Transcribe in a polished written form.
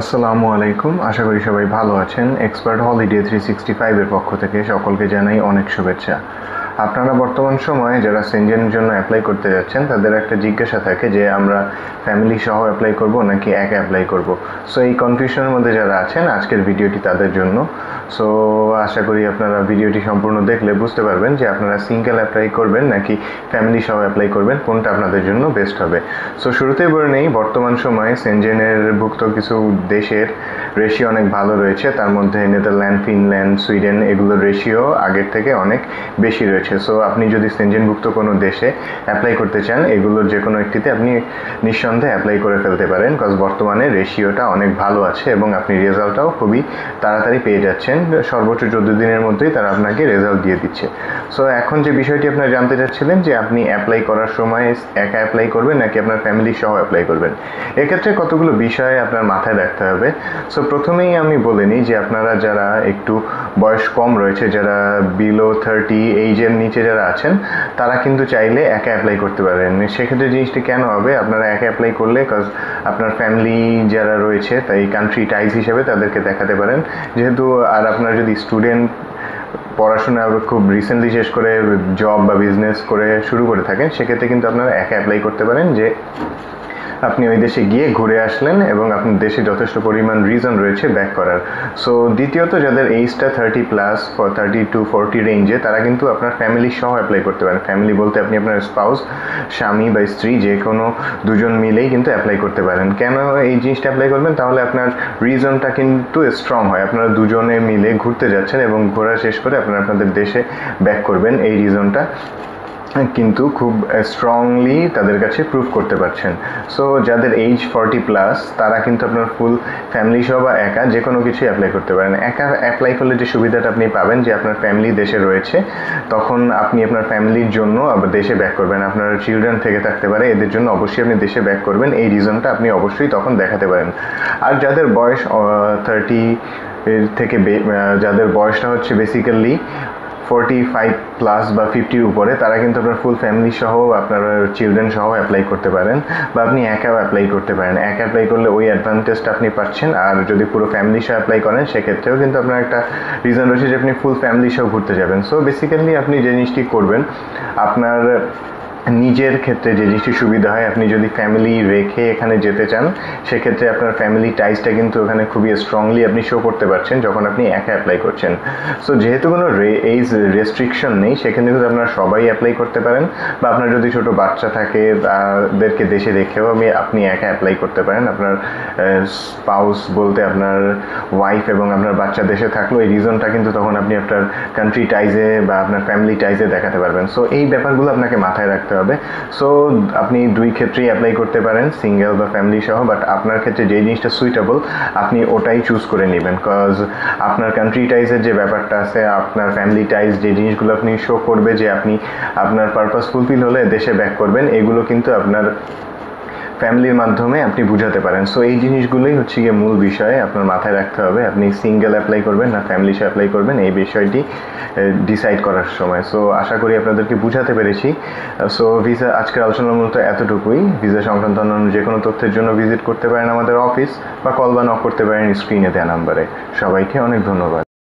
আসসালামু আলাইকুম। আশা করি সবাই ভালো আছেন। এক্সপার্ট হলিডে 365 এর পক্ষ থেকে সকলকে জানাই অনেক শুভেচ্ছা। আপনারা বর্তমান সময়ে যারা সেনজেনের জন্য অ্যাপ্লাই করতে যাচ্ছেন তাদের একটা জিজ্ঞাসা থাকে যে আমরা ফ্যামিলি সহ অ্যাপ্লাই করব নাকি একা অ্যাপ্লাই করব। সো এই কনফিউশনের মধ্যে যারা আছেন আজকের ভিডিওটি তাদের জন্য। সো আশা করি আপনারা ভিডিওটি সম্পূর্ণ দেখলে বুঝতে পারবেন যে আপনারা সিঙ্গেল অ্যাপ্লাই করবেন নাকি ফ্যামিলি সহ অ্যাপ্লাই করবেন, কোনটা আপনাদের জন্য বেস্ট হবে। সো শুরুতেই বলে নেই, বর্তমান সময়ে সেনজেনের ভুক্ত কিছু দেশের রেশিও অনেক ভালো রয়েছে। তার মধ্যে নেদারল্যান্ড, ফিনল্যান্ড, সুইডেন এগুলোর রেশিও আগের থেকে অনেক বেশি রয়েছে। সো আপনি যদি সেনজেনভুক্ত কোনো দেশে অ্যাপ্লাই করতে চান এগুলোর যে কোনো একটিতে আপনি নিঃসন্দেহে অ্যাপ্লাই করে ফেলতে পারেন, বিকজ বর্তমানে রেশিওটা অনেক ভালো আছে এবং আপনি রেজাল্টটাও খুবই তাড়াতাড়ি পেয়ে যাচ্ছেন। সর্বোচ্চ 14 দিনের মধ্যেই তারা আপনাকে রেজাল্ট দিয়ে দিচ্ছে। সো এখন যে বিষয়টি আপনারা জানতে চাচ্ছিলেন যে আপনি অ্যাপ্লাই করার সময় একা অ্যাপ্লাই করবেন নাকি আপনার ফ্যামিলি সহ অ্যাপ্লাই করবেন, এক্ষেত্রে কতগুলো বিষয় আপনার মাথায় রাখতে হবে। সো প্রথমেই আমি বলে নিই যে আপনারা যারা একটু বয়স কম রয়েছে, যারা বিলো 30 এইজের নিচে যারা আছেন, তারা কিন্তু চাইলে একা অ্যাপ্লাই করতে পারেন। সেক্ষেত্রে জিনিসটি কেন হবে, আপনারা একা অ্যাপ্লাই করলে কজ আপনার ফ্যামিলি যারা রয়েছে তাই কান্ট্রি টাইজ হিসেবে তাদেরকে দেখাতে পারেন। যেহেতু আর আপনার যদি স্টুডেন্ট পড়াশোনা খুব রিসেন্টলি শেষ করে জব বা বিজনেস করে শুরু করে থাকেন, সেক্ষেত্রে কিন্তু আপনারা একা অ্যাপ্লাই করতে পারেন যে আপনি ওই দেশে গিয়ে ঘুরে আসলেন এবং আপনার দেশে যথেষ্ট পরিমাণ রিজন রয়েছে ব্যাক করার। সো দ্বিতীয়ত, যাদের এইজটা 30+ 30 to 40 রেঞ্জে, তারা কিন্তু আপনার ফ্যামিলি সহ অ্যাপ্লাই করতে পারেন। ফ্যামিলি বলতে আপনি আপনার স্পাউস, স্বামী বা স্ত্রী যে কোনো দুজন মিলেই কিন্তু অ্যাপ্লাই করতে পারেন। কেন এই জিনিসটা অ্যাপ্লাই করবেন, তাহলে আপনার রিজনটা কিন্তু স্ট্রং হয়। আপনারা দুজনে মিলে ঘুরতে যাচ্ছেন এবং ঘোরা শেষ করে আপনারা আপনাদের দেশে ব্যাক করবেন, এই রিজনটা কিন্তু খুব স্ট্রংলি তাদের কাছে প্রুভ করতে পারছেন। সো যাদের এইজ 40+, তারা কিন্তু আপনার ফুল ফ্যামিলি সহ বা একা যে কোনো কিছুই অ্যাপ্লাই করতে পারেন। একা অ্যাপ্লাই করলে যে সুবিধাটা আপনি পাবেন যে আপনার ফ্যামিলি দেশে রয়েছে, তখন আপনি আপনার ফ্যামিলির জন্য আবার দেশে ব্যাক করবেন। আপনার চিলড্রেন থেকে থাকতে পারে, এদের জন্য অবশ্যই আপনি দেশে ব্যাক করবেন, এই রিজনটা আপনি অবশ্যই তখন দেখাতে পারেন। আর যাদের বয়স 30 এর থেকে যাদের বয়সটা হচ্ছে বেসিক্যালি 45+ বা 50-র উপরে, তারা কিন্তু আপনার ফুল ফ্যামিলি সহ আপনার চিলড্রেন সহ অ্যাপ্লাই করতে পারেন, বা আপনি একাও অ্যাপ্লাই করতে পারেন। একা অ্যাপ্লাই করলে ওই অ্যাডভান্টেজটা আপনি পাচ্ছেন। আর যদি পুরো ফ্যামিলি সহ অ্যাপ্লাই করেন সেক্ষেত্রেও কিন্তু আপনার একটা রিজন রয়েছে যে আপনি ফুল ফ্যামিলি সহ ঘুরতে যাবেন। সো বেসিক্যালি আপনি যে জিনিসটি করবেন, আপনার নিজের ক্ষেত্রে যে জিনিসটি সুবিধা হয়, আপনি যদি ফ্যামিলি রেখে এখানে যেতে চান সেক্ষেত্রে আপনার ফ্যামিলি টাইজটা কিন্তু ওখানে খুবই স্ট্রংলি আপনি শো করতে পারছেন যখন আপনি একা অ্যাপ্লাই করছেন। সো যেহেতু কোনো এইজ রেস্ট্রিকশন নেই, সেখানে কিন্তু আপনারা সবাই অ্যাপ্লাই করতে পারেন, বা আপনার যদি ছোটো বাচ্চা থাকে তাদেরকে দেশে রেখেও আপনি একা অ্যাপ্লাই করতে পারেন। আপনার স্পাউস বলতে আপনার ওয়াইফ এবং আপনার বাচ্চা দেশে থাকলেও এই রিজনটা কিন্তু তখন আপনি আপনার কান্ট্রি টাইজে বা আপনার ফ্যামিলি টাইজে দেখাতে পারবেন। সো এই ব্যাপারগুলো আপনাকে মাথায় রাখতে হবে। সো আপনি দুই ক্ষেত্রেই অ্যাপ্লাই করতে পারেন, সিঙ্গেল বা ফ্যামিলি সহ, বাট আপনার ক্ষেত্রে যে জিনিসটা সুইটেবল আপনি ওটাই চুজ করে নেবেন। কজ আপনার কান্ট্রি টাইজের যে ব্যাপারটা আছে, আপনার ফ্যামিলি টাইজ যে জিনিসগুলো আপনি শো করবে যে আপনি আপনার পারপাস ফুলফিল হলে দেশে ব্যাক করবেন, এগুলো কিন্তু আপনার ফ্যামিলির মাধ্যমে আপনি বুঝাতে পারেন। সো এই জিনিসগুলোই হচ্ছে গিয়ে মূল বিষয় আপনার মাথায় রাখতে হবে। আপনি সিঙ্গেল অ্যাপ্লাই করবেন না ফ্যামিলি সহ অ্যাপ্লাই করবেন, এই বিষয়টি ডিসাইড করার সময়। সো আশা করি আপনাদেরকে বুঝাতে পেরেছি। সো ভিসা আজকের আলোচনার মূলত এতটুকুই। ভিসা সংক্রান্ত অন্যান্য যে কোনো তথ্যের জন্য ভিজিট করতে পারেন আমাদের অফিস, বা কল বা নক করতে পারেন স্ক্রিনে দেওয়া নাম্বারে। সবাইকে অনেক ধন্যবাদ।